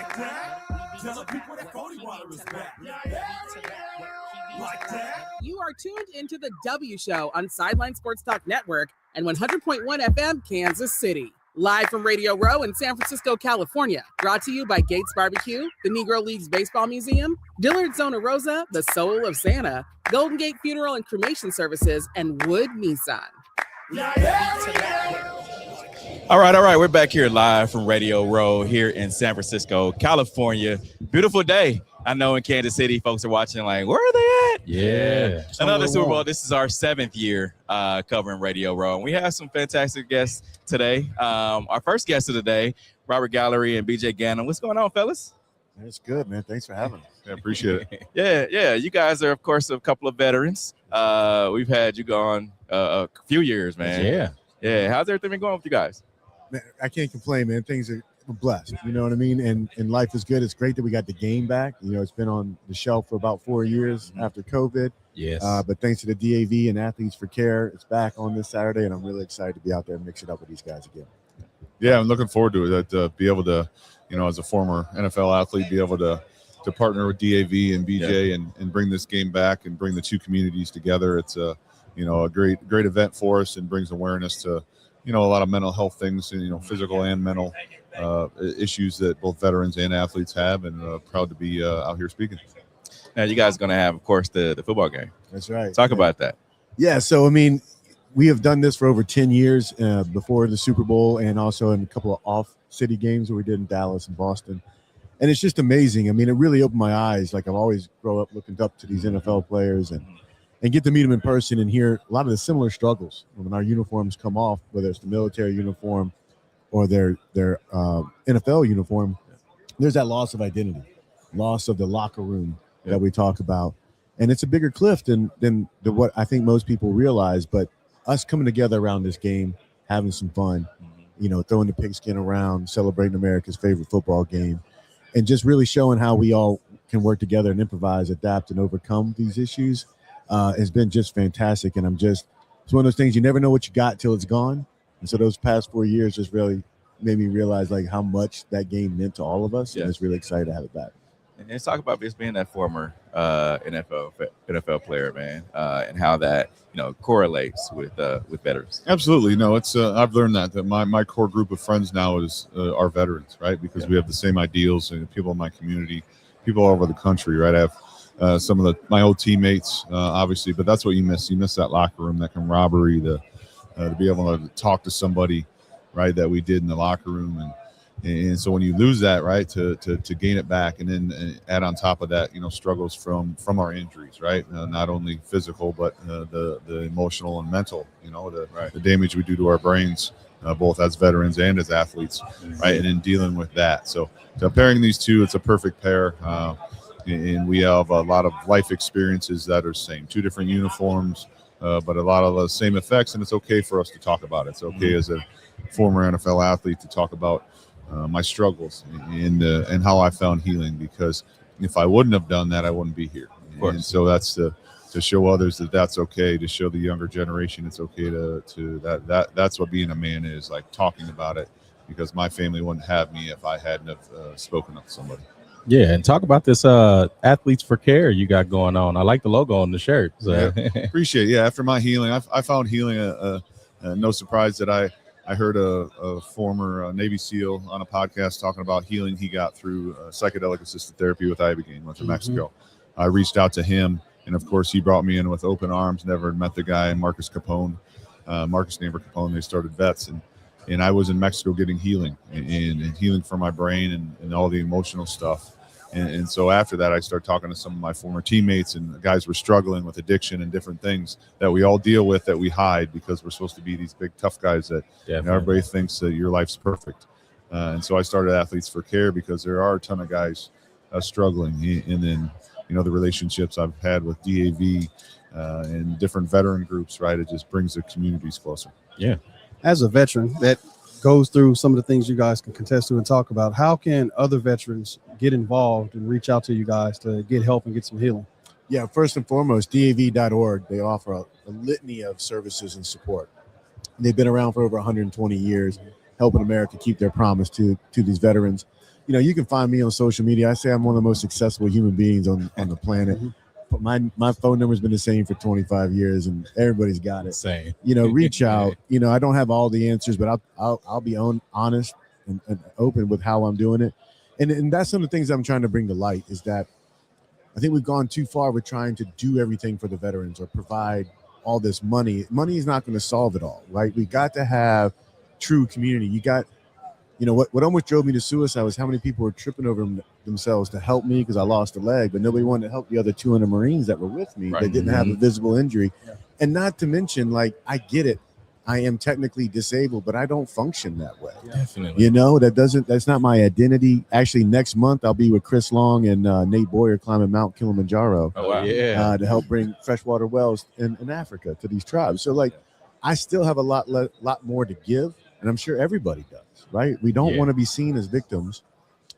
Like that? Tell the people that Cody Water is back. Like that? You are tuned into the W Show on Sideline Sports Talk Network and 100.1 FM, Kansas City. Live from Radio Row in San Francisco, California. Brought to you by Gates Barbecue, the Negro Leagues Baseball Museum, Dillard Zona Rosa, the Soul of Santa, Golden Gate Funeral and Cremation Services, and Wood Nissan. All right. We're back here live from Radio Row here in San Francisco, California. Beautiful day. I know in Kansas City, folks are watching like, where are they at? Yeah. Another Super Bowl. This is our 7th year covering Radio Row. And we have some fantastic guests today. Our first guest of the day, Robert Gallery and BJ Ganem. What's going on, fellas? It's good, man. Thanks for having us. I appreciate it. Yeah. You guys are, of course, a couple of veterans. We've had you gone a few years, man. Yeah. How's everything been going with you guys? Man, I can't complain, man. Things are blessed. You know what I mean? And life is good. It's great that we got the game back. You know, it's been on the shelf for about 4 years after COVID. Yes. But thanks to the DAV and Athletes for Care, it's back on this Saturday, and I'm really excited to be out there and mix it up with these guys again. Yeah, I'm looking forward to it. To be able to, you know, as a former NFL athlete, be able to partner with DAV and BJ and bring this game back and bring the two communities together. It's a great event for us and brings awareness to, you know, a lot of mental health things and, you know, physical and mental issues that both veterans and athletes have, and proud to be out here speaking. Now, you guys are going to have, of course, the football game. That's right. Talk about that. Yeah, so, I mean, we have done this for over 10 years before the Super Bowl and also in a couple of off-city games that we did in Dallas and Boston. And it's just amazing. I mean, it really opened my eyes. Like, I've always grown up looking up to these NFL players and get to meet them in person and hear a lot of the similar struggles when our uniforms come off, whether it's the military uniform or their NFL uniform. There's that loss of identity, loss of the locker room that we talk about. And it's a bigger cliff than what I think most people realize. But us coming together around this game, having some fun, you know, throwing the pigskin around, celebrating America's favorite football game, and just really showing how we all can work together and improvise, adapt, and overcome these issues has been just fantastic. And it's one of those things you never know what you got till it's gone. And so those past 4 years just really made me realize like how much that game meant to all of us. And it's really excited to have it back. And let's talk about this being that former NFL player, man, and how that, you know, correlates with veterans. Absolutely. No, it's I've learned that my core group of friends now is our veterans, right? Because we have the same ideals and people in my community, people all over the country, right? I have some of my old teammates, obviously, but that's what you miss. You miss that locker room, that camaraderie, to be able to talk to somebody, right, that we did in the locker room. And so when you lose that, right, to gain it back, and then add on top of that, you know, struggles from our injuries, right, not only physical but the emotional and mental, you know, the damage we do to our brains, both as veterans and as athletes, right, and in dealing with that. So pairing these two, it's a perfect pair. And we have a lot of life experiences that are the same, two different uniforms, but a lot of the same effects, and it's okay for us to talk about it. It's okay as a former NFL athlete to talk about my struggles and how I found healing, because if I wouldn't have done that, I wouldn't be here. And so that's to show others that that's okay, to show the younger generation it's okay that's what being a man is, like talking about it, because my family wouldn't have me if I hadn't have spoken up to somebody. Yeah, and talk about this Athletes for Care you got going on. I like the logo on the shirt. So. Yeah, appreciate it. Yeah, after my healing, I found healing. No surprise that I heard a former Navy SEAL on a podcast talking about healing he got through psychedelic assisted therapy with Ibogaine, went to Mexico. I reached out to him, and of course he brought me in with open arms. Never met the guy, Marcus Neighbor Capone. They started Vets, and I was in Mexico getting healing and healing for my brain and all the emotional stuff. And so after that, I started talking to some of my former teammates, and the guys were struggling with addiction and different things that we all deal with, that we hide because we're supposed to be these big tough guys that, you know, everybody thinks that your life's perfect. And so I started Athletes for Care because there are a ton of guys struggling. And then, you know, the relationships I've had with DAV and different veteran groups, right? It just brings the communities closer. Yeah. As a veteran that goes through some of the things you guys can contest to and talk about, how can other veterans get involved and reach out to you guys to get help and get some healing? Yeah, first and foremost, DAV.org, they offer a litany of services and support. They've been around for over 120 years, helping America keep their promise to these veterans. you know, you can find me on social media. I say I'm one of the most successful human beings on the planet. But my phone number's been the same for 25 years, and everybody's got it. Same. You know, reach out. You know, I don't have all the answers, but I'll be honest and open with how I'm doing it. And that's some of the things I'm trying to bring to light is that I think we've gone too far with trying to do everything for the veterans or provide all this money. Money is not going to solve it all, right? We got to have true community. You got, you know, what almost drove me to suicide was how many people were tripping over themselves to help me because I lost a leg, but nobody wanted to help the other 200 Marines that were with me that didn't have a visible injury. Yeah. And not to mention, like, I get it. I am technically disabled, but I don't function that way. Definitely. You know, that's not my identity. Actually, next month I'll be with Chris Long and Nate Boyer climbing Mount Kilimanjaro. Oh, wow. Yeah. To help bring freshwater wells in Africa to these tribes. So, like, I still have a lot more to give, and I'm sure everybody does, right? We don't want to be seen as victims.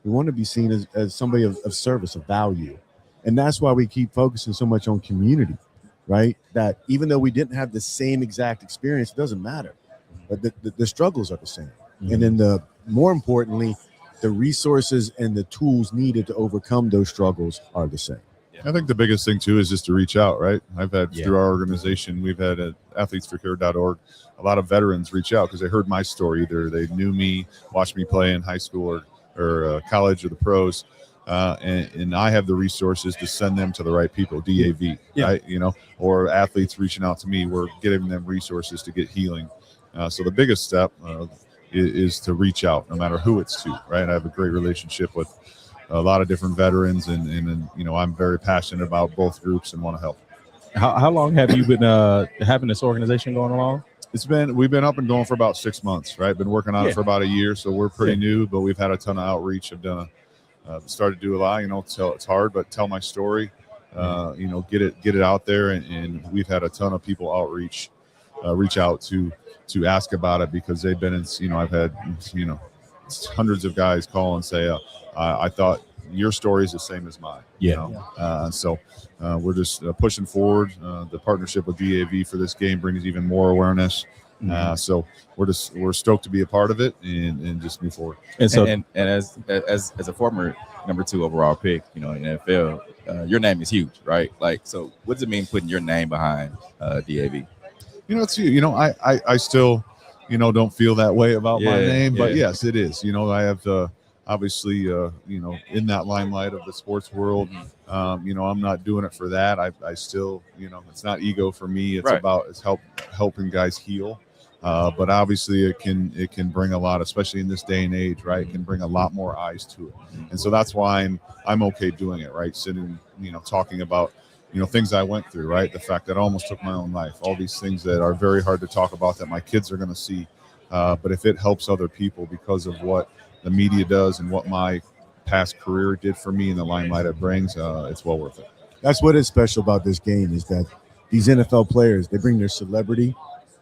We want to be seen as somebody of service, of value. And that's why we keep focusing so much on community. Right, that even though we didn't have the same exact experience, it doesn't matter. But the struggles are the same, and then more importantly, the resources and the tools needed to overcome those struggles are the same. I think the biggest thing too is just to reach out. Right, I've had through our organization, we've had at athletesforcare.org a lot of veterans reach out because they heard my story. Either they knew me, watched me play in high school or college or the pros. And I have the resources to send them to the right people, DAV, right? You know, or athletes reaching out to me, we're giving them resources to get healing. So the biggest step is to reach out, no matter who it's to, right? I have a great relationship with a lot of different veterans, and you know, I'm very passionate about both groups and want to help. How long have you been having this organization going along? We've been up and going for about 6 months, right? Been working on it for about a year, so we're pretty new, but we've had a ton of outreach. I've done started to do a lot, you know, it's hard, but tell my story, you know, get it out there. And we've had a ton of people reach out to ask about it because they've been in, you know, I've had, you know, hundreds of guys call and say, I thought your story is the same as mine. You know? So we're just pushing forward. The partnership with DAV for this game brings even more awareness. So we're stoked to be a part of it and just move forward. And so, and as a former number 2 overall pick, you know, in NFL, your name is huge, right? Like, so what does it mean putting your name behind DAV? You know, it's, you know, I still, you know, don't feel that way about my name, but yes, it is. You know, I have obviously, you know, in that limelight of the sports world. You know, I'm not doing it for that. I still, you know, it's not ego for me. It's about helping guys heal. But obviously it can bring a lot, especially in this day and age, right? It can bring a lot more eyes to it. And so that's why I'm okay doing it, right? Sitting, you know, talking about, you know, things I went through, right? The fact that I almost took my own life, all these things that are very hard to talk about that my kids are going to see. But if it helps other people because of what the media does and what my past career did for me and the limelight it brings, it's well worth it. That's what is special about this game is that these NFL players, they bring their celebrity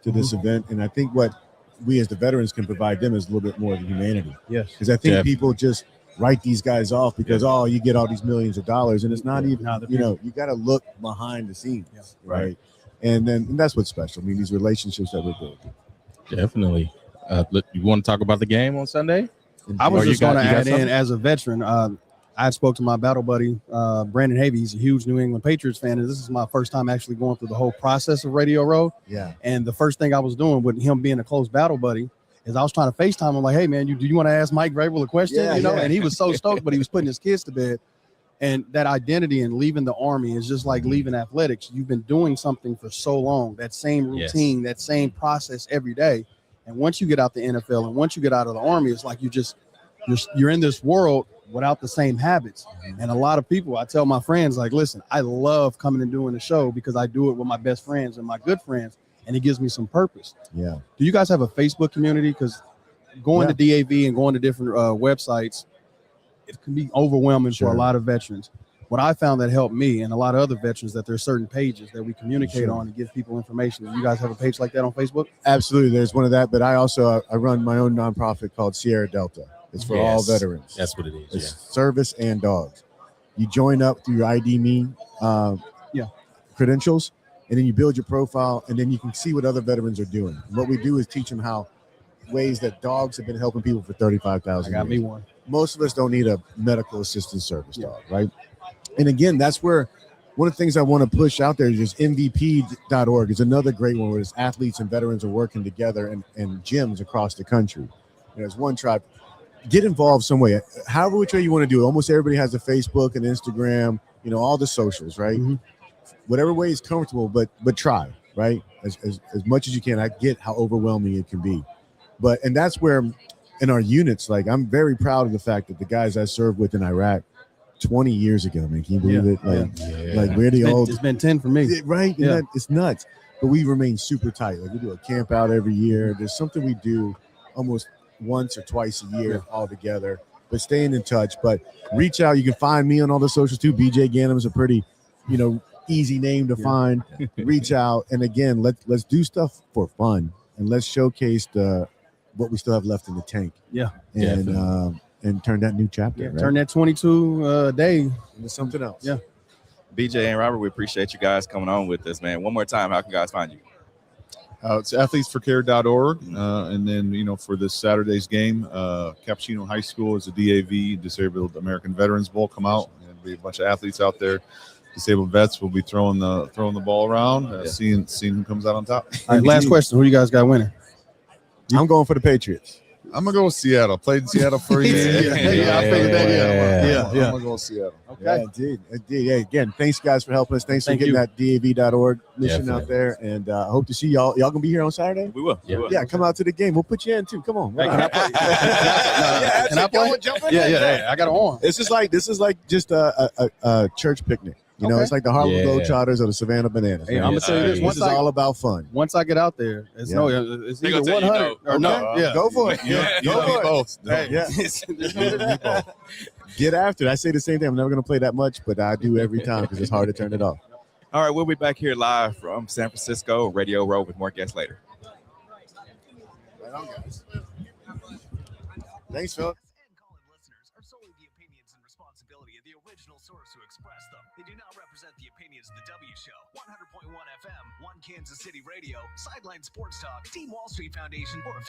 to this event. And I think what we as the veterans can provide them is a little bit more of the humanity. Yes. Because I think people just write these guys off because, you get all these millions of dollars. And it's not even, you know, you got to look behind the scenes, right? And that's what's special. I mean, these relationships that we're building. Definitely. Look, you want to talk about the game on Sunday? I was just going to add in, as a veteran, I spoke to my battle buddy, Brandon Havey. He's a huge New England Patriots fan, and this is my first time actually going through the whole process of Radio Row. Yeah. And the first thing I was doing with him being a close battle buddy is I was trying to FaceTime him like, hey, man, do you want to ask Mike Vrabel a question? And he was so stoked, but he was putting his kids to bed. And that identity and leaving the Army is just like leaving athletics. You've been doing something for so long, that same routine, that same process every day. And once you get out the NFL and once you get out of the Army, it's like you're in this world without the same habits. And a lot of people, I tell my friends, like, listen, I love coming and doing the show because I do it with my best friends and my good friends, and it gives me some purpose. Yeah. Do you guys have a Facebook community? Because going to DAV and going to different websites, it can be overwhelming for a lot of veterans. What I found that helped me and a lot of other veterans, that there's certain pages that we communicate on and give people information. Do you guys have a page like that on Facebook? Absolutely. There's one of that, but I also I run my own nonprofit called Sierra Delta. It's for all veterans. That's what it is. It's service and dogs. You join up through your ID Me credentials, and then you build your profile, and then you can see what other veterans are doing. And what we do is teach them ways that dogs have been helping people for 35,000 years. I got me one. most of us don't need a medical assistance service dog, right? And again, that's where one of the things I want to push out there is just MVP.org is another great one where it's athletes and veterans are working together and gyms across the country. As one tribe. Get involved some way, however which way you want to do it. Almost everybody has a Facebook and Instagram, all the socials, right? Mm-hmm. Whatever way is comfortable, but try, right? As much as you can. I get how overwhelming it can be, and that's where in our units, like I'm very proud of the fact that the guys I served with in Iraq 20 years ago, man, can you believe it? Like we're the old. It's been 10 for me, right? Yeah. It's nuts, but we remain super tight. Like we do a camp out every year. There's something we do almost once or twice a year all together, but staying in touch. But reach out. You can find me on all the socials too. BJ Ganem is a pretty, easy name to find. Reach out, and again, let's do stuff for fun, and let's showcase what we still have left in the tank. Yeah, and turn that new chapter. Right? Turn that 22 day into something else. Yeah. BJ and Robert, we appreciate you guys coming on with us, man. One more time, how can guys find you? It's athletesforcare.org. And then, for this Saturday's game, Cappuccino High School is a DAV, Disabled American Veterans Bowl. Come out. There'll be a bunch of athletes out there. Disabled vets will be throwing the ball around, seeing who comes out on top. All right, last question. Who you guys got winning? I'm going for the Patriots. I'm going to go with Seattle. Played in Seattle for a year. I figured that. I'm going to go with Seattle. Okay. Yeah, indeed. Yeah, again, thanks, guys, for helping us. Thanks for getting that DAV.org mission out there. And I hope to see y'all. Y'all going to be here on Saturday? We will. Yeah, come out to the game. We'll put you in, too. Come on. Hey, can I play? Can I play? Jump in Yeah. I got it on. This is like just a church picnic. It's like the Harlem Globetrotters or the Savannah Bananas. Hey, I'm gonna tell you this. This is all about fun. Once I get out there, it's They either gonna tell you 100 or no. Yeah, go for it. Go for both. Hey, get after it. I say the same thing. I'm never going to play that much, but I do every time because it's hard to turn it off. All right, we'll be back here live from San Francisco, Radio Row, with more guests later. Right on, guys. Thanks, Phil. And call-in listeners are solely the opinions and responsibility of the original source who expressed them. They do not represent the opinions of the W Show, 100.1 FM, One Kansas City Radio, Sideline Sports Talk, Team Wall Street Foundation, or